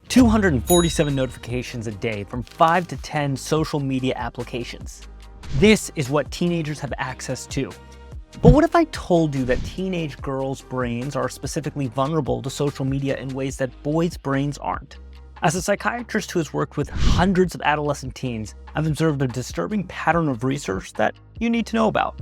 247 notifications a day from 5 to 10 social media applications. This is what teenagers have access to. But what if I told you that teenage girls' brains are specifically vulnerable to social media in ways that boys' brains aren't? As a psychiatrist who has worked with hundreds of adolescent teens, I've observed a disturbing pattern of research that you need to know about.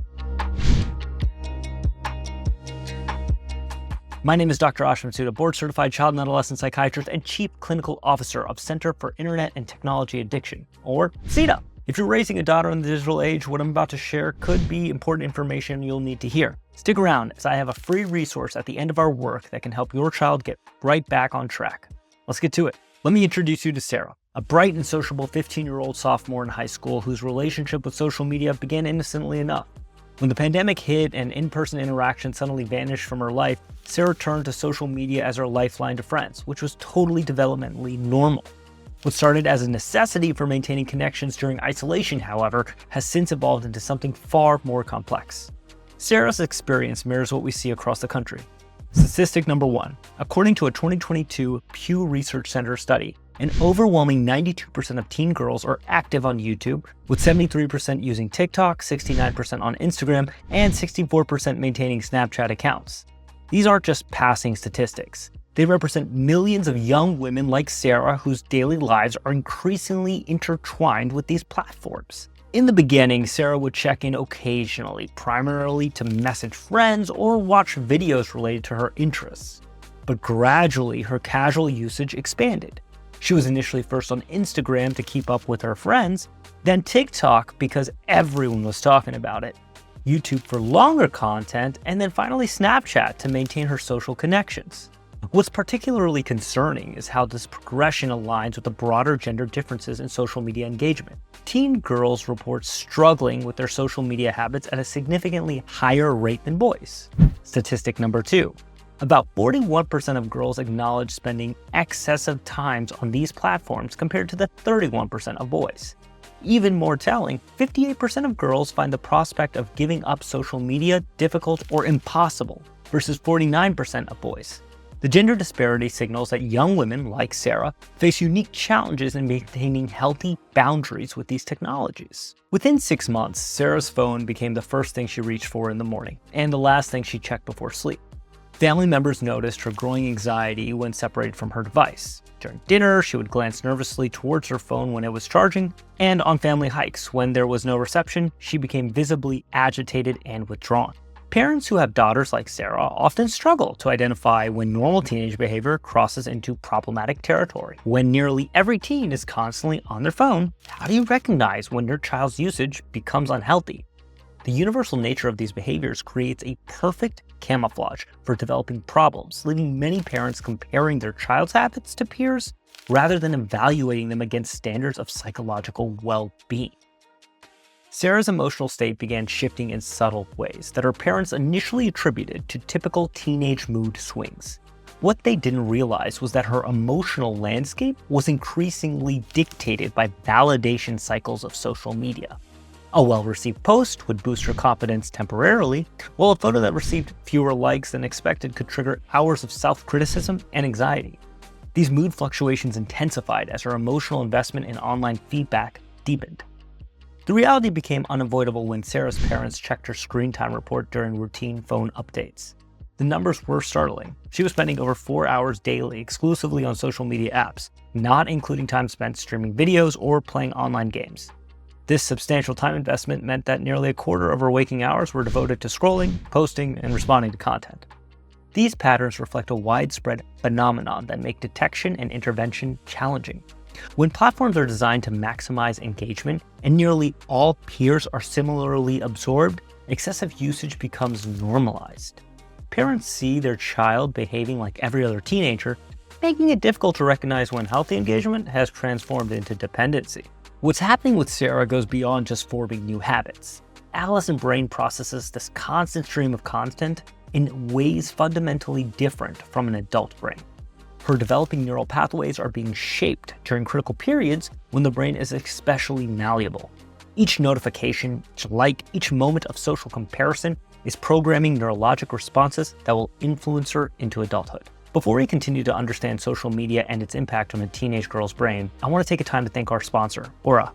My name is Dr. Ashwin Sood, board-certified child and adolescent psychiatrist and chief clinical officer of Center for Internet and Technology Addiction, or CITA. If you're raising a daughter in the digital age, what I'm about to share could be important information you'll need to hear. Stick around, as I have a free resource at the end of our work that can help your child get right back on track. Let's get to it. Let me introduce you to Sarah, a bright and sociable 15-year-old sophomore in high school whose relationship with social media began innocently enough. When the pandemic hit and in-person interaction suddenly vanished from her life, Sarah turned to social media as her lifeline to friends, which was totally developmentally normal. What started as a necessity for maintaining connections during isolation, however, has since evolved into something far more complex. Sarah's experience mirrors what we see across the country. Statistic number 1. According to a 2022 Pew Research Center study, an overwhelming 92% of teen girls are active on YouTube, with 73% using TikTok, 69% on Instagram, and 64% maintaining Snapchat accounts. These aren't just passing statistics. They represent millions of young women like Sarah whose daily lives are increasingly intertwined with these platforms. In the beginning, Sarah would check in occasionally, primarily to message friends or watch videos related to her interests. But gradually, her casual usage expanded. She was initially first on Instagram to keep up with her friends, then TikTok because everyone was talking about it, YouTube for longer content, and then finally Snapchat to maintain her social connections. What's particularly concerning is how this progression aligns with the broader gender differences in social media engagement. Teen girls report struggling with their social media habits at a significantly higher rate than boys. Statistic number 2. About 41% of girls acknowledge spending excessive times on these platforms compared to the 31% of boys. Even more telling, 58% of girls find the prospect of giving up social media difficult or impossible, versus 49% of boys. The gender disparity signals that young women, like Sarah, face unique challenges in maintaining healthy boundaries with these technologies. Within 6 months, Sarah's phone became the first thing she reached for in the morning, and the last thing she checked before sleep. Family members noticed her growing anxiety when separated from her device. During dinner, she would glance nervously towards her phone when it was charging, and on family hikes, when there was no reception, she became visibly agitated and withdrawn. Parents who have daughters like Sarah often struggle to identify when normal teenage behavior crosses into problematic territory. When nearly every teen is constantly on their phone, how do you recognize when your child's usage becomes unhealthy? The universal nature of these behaviors creates a perfect camouflage for developing problems, leaving many parents comparing their child's habits to peers rather than evaluating them against standards of psychological well-being. Sarah's emotional state began shifting in subtle ways that her parents initially attributed to typical teenage mood swings. What they didn't realize was that her emotional landscape was increasingly dictated by validation cycles of social media. A well-received post would boost her confidence temporarily, while a photo that received fewer likes than expected could trigger hours of self-criticism and anxiety. These mood fluctuations intensified as her emotional investment in online feedback deepened. The reality became unavoidable when Sarah's parents checked her screen time report during routine phone updates. The numbers were startling. She was spending over 4 hours daily exclusively on social media apps, not including time spent streaming videos or playing online games. This substantial time investment meant that nearly a quarter of her waking hours were devoted to scrolling, posting, and responding to content. These patterns reflect a widespread phenomenon that make detection and intervention challenging. When platforms are designed to maximize engagement and nearly all peers are similarly absorbed, excessive usage becomes normalized. Parents see their child behaving like every other teenager, making it difficult to recognize when healthy engagement has transformed into dependency. What's happening with Sarah goes beyond just forming new habits. Adolescent brain processes this constant stream of content in ways fundamentally different from an adult brain. Her developing neural pathways are being shaped during critical periods when the brain is especially malleable. Each notification, each like, each moment of social comparison is programming neurologic responses that will influence her into adulthood. Before we continue to understand social media and its impact on a teenage girl's brain, I want to take a time to thank our sponsor, Aura.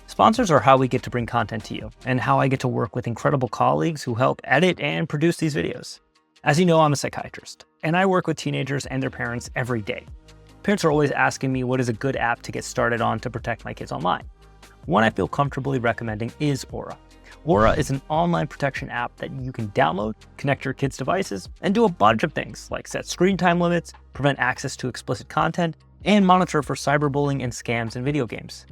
Sponsors are how we get to bring content to you, and how I get to work with incredible colleagues who help edit and produce these videos. As you know, I'm a psychiatrist, and I work with teenagers and their parents every day. Parents are always asking me what is a good app to get started on to protect my kids online. One I feel comfortably recommending is Aura. Aura is an online protection app that you can download, connect your kids' devices, and do a bunch of things like set screen time limits, prevent access to explicit content, and monitor for cyberbullying and scams in video games.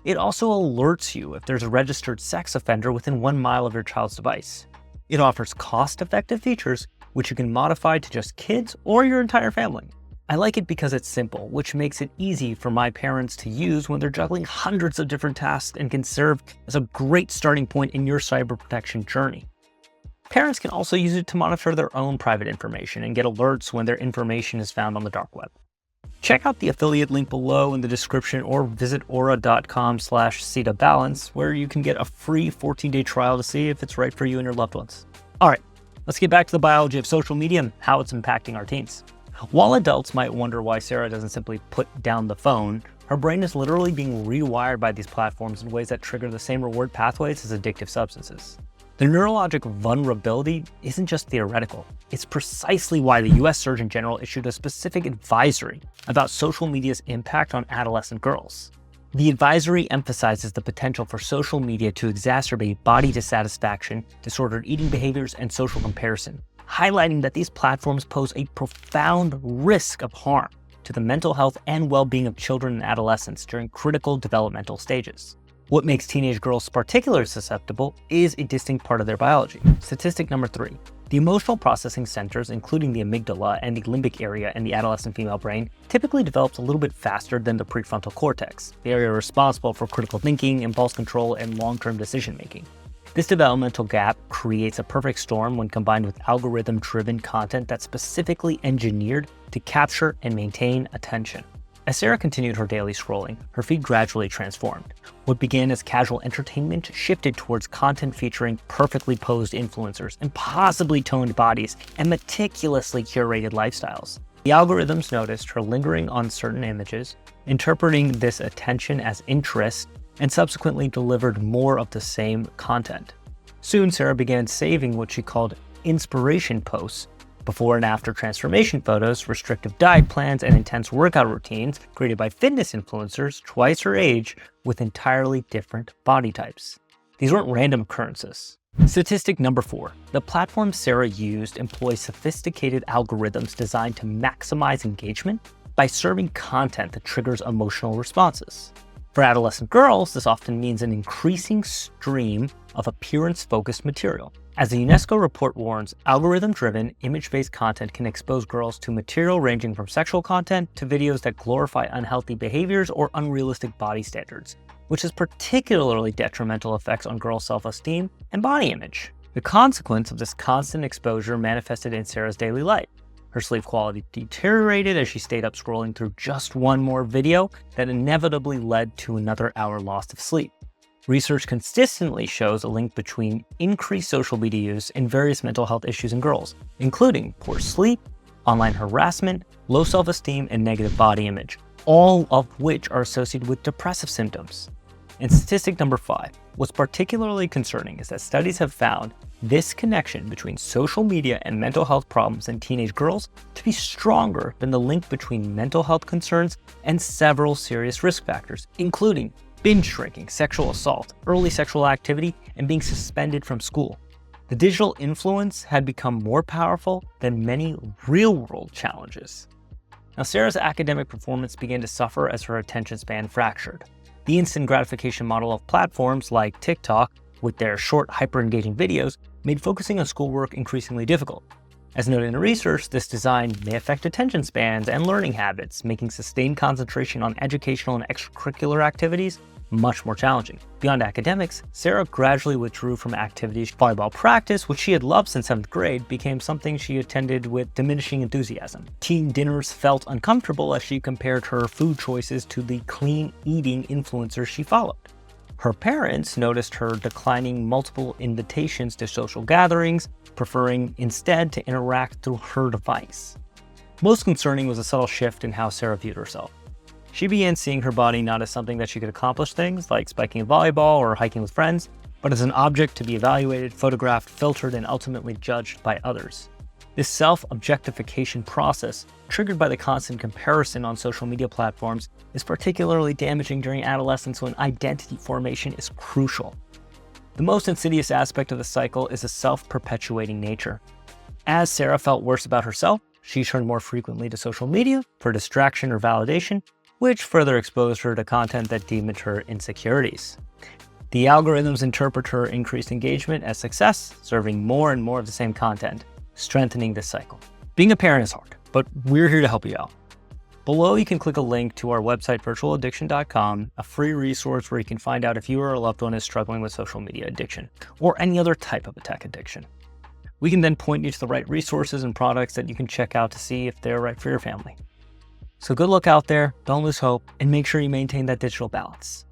It also alerts you if there's a registered sex offender within 1 mile of your child's device. It offers cost-effective features which you can modify to just kids or your entire family. I like it because it's simple, which makes it easy for my parents to use when they're juggling hundreds of different tasks, and can serve as a great starting point in your cyber protection journey. Parents can also use it to monitor their own private information and get alerts when their information is found on the dark web. Check out the affiliate link below in the description, or visit aura.com/SitaBalance, where you can get a free 14-day trial to see if it's right for you and your loved ones. All right, let's get back to the biology of social media and how it's impacting our teens. While adults might wonder why Sarah doesn't simply put down the phone, her brain is literally being rewired by these platforms in ways that trigger the same reward pathways as addictive substances. The neurologic vulnerability isn't just theoretical. It's precisely why the US Surgeon General issued a specific advisory about social media's impact on adolescent girls. The advisory emphasizes the potential for social media to exacerbate body dissatisfaction, disordered eating behaviors, and social comparison, highlighting that these platforms pose a profound risk of harm to the mental health and well-being of children and adolescents during critical developmental stages. What makes teenage girls particularly susceptible is a distinct part of their biology. Statistic number 3. The emotional processing centers, including the amygdala and the limbic area in the adolescent female brain, typically develops a little bit faster than the prefrontal cortex, the area responsible for critical thinking, impulse control, and long-term decision-making. This developmental gap creates a perfect storm when combined with algorithm-driven content that's specifically engineered to capture and maintain attention. As Sarah continued her daily scrolling, her feed gradually transformed. What began as casual entertainment shifted towards content featuring perfectly posed influencers, impossibly toned bodies, and meticulously curated lifestyles. The algorithms noticed her lingering on certain images, interpreting this attention as interest, and subsequently delivered more of the same content. Soon, Sarah began saving what she called inspiration posts, before and after transformation photos, restrictive diet plans, and intense workout routines created by fitness influencers twice her age with entirely different body types. These weren't random occurrences. Statistic number 4. The platform Sarah used employs sophisticated algorithms designed to maximize engagement by serving content that triggers emotional responses. For adolescent girls, this often means an increasing stream of appearance-focused material. As the UNESCO report warns, algorithm-driven, image-based content can expose girls to material ranging from sexual content to videos that glorify unhealthy behaviors or unrealistic body standards, which has particularly detrimental effects on girls' self-esteem and body image. The consequence of this constant exposure manifested in Sarah's daily life. Her sleep quality deteriorated as she stayed up scrolling through just one more video that inevitably led to another hour lost of sleep. Research consistently shows a link between increased social media use and various mental health issues in girls, including poor sleep, online harassment, low self-esteem, and negative body image, all of which are associated with depressive symptoms. And statistic number 5, what's particularly concerning is that studies have found this connection between social media and mental health problems in teenage girls to be stronger than the link between mental health concerns and several serious risk factors, including binge drinking, sexual assault, early sexual activity, and being suspended from school. The digital influence had become more powerful than many real-world challenges. Now, Sarah's academic performance began to suffer as her attention span fractured. The instant gratification model of platforms like TikTok, with their short, hyper-engaging videos, made focusing on schoolwork increasingly difficult. As noted in the research, this design may affect attention spans and learning habits, making sustained concentration on educational and extracurricular activities much more challenging. Beyond academics, Sarah gradually withdrew from activities. Volleyball practice, which she had loved since 7th grade, became something she attended with diminishing enthusiasm. Teen dinners felt uncomfortable as she compared her food choices to the clean eating influencers she followed. Her parents noticed her declining multiple invitations to social gatherings, preferring instead to interact through her device. Most concerning was a subtle shift in how Sarah viewed herself. She began seeing her body not as something that she could accomplish things like spiking a volleyball or hiking with friends, but as an object to be evaluated, photographed, filtered, and ultimately judged by others. This self-objectification process, triggered by the constant comparison on social media platforms, is particularly damaging during adolescence when identity formation is crucial. The most insidious aspect of the cycle is a self-perpetuating nature. As Sarah felt worse about herself, she turned more frequently to social media for distraction or validation, which further exposed her to content that deepened her insecurities. The algorithms interpret her increased engagement as success, serving more and more of the same content, strengthening this cycle. Being a parent is hard, but we're here to help you out. Below, you can click a link to our website, virtualaddiction.com, a free resource where you can find out if you or a loved one is struggling with social media addiction or any other type of tech addiction. We can then point you to the right resources and products that you can check out to see if they're right for your family. So good luck out there, don't lose hope, and make sure you maintain that digital balance.